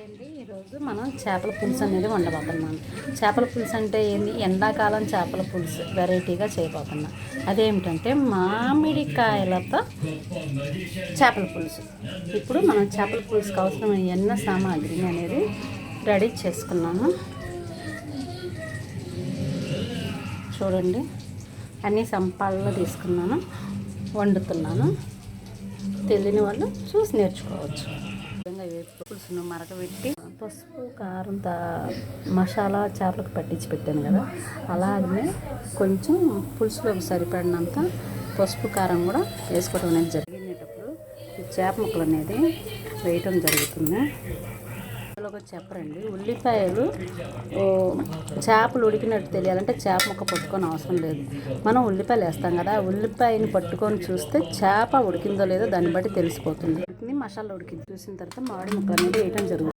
అండి, ఈరోజు మనం చేపల పులుసు అనేది వండబోతున్నాం. చేపల పులుసు అంటే ఏంది? ఎండాకాలం చేపల పులుసు వెరైటీగా చేయబోతున్నాం. అదేమిటంటే మామిడికాయలతో చేపల పులుసు. ఇప్పుడు మనం చేపల పులుసుకు అవసరమైన సామాగ్రిని అనేది రెడీ చేసుకున్నాము. చూడండి, అన్నీ సంపాలలో తీసుకున్నాను, వండుతున్నాను. తెలియని వాళ్ళు చూసి నేర్చుకోవచ్చు. పులుసును మరకబెట్టి పసుపు కారం మసాలా చేపలకు పట్టించి పెట్టాను కదా, అలాగే కొంచెం పులుసులోకి సరిపడినంత పసుపు కారం కూడా వేసుకోవడం అనేది జరిగినప్పుడు ఈ చేప ముక్కలు అనేది వేయటం జరుగుతుంది. ఒక చెప్పరండి, ఉల్లిపాయలు చేపలు ఉడికినట్టు తెలియాలంటే చేప ముక్క పట్టుకొని అవసరం లేదు. మనం ఉల్లిపాయలు వేస్తాం కదా, ఉల్లిపాయని పట్టుకొని చూస్తే చేప ఉడికిందో లేదో దాన్ని బట్టి తెలిసిపోతుంది. మసాలా ఉడికి చూసిన తర్వాత మామిడి ముక్క అనేది వేయటం జరుగుతుంది.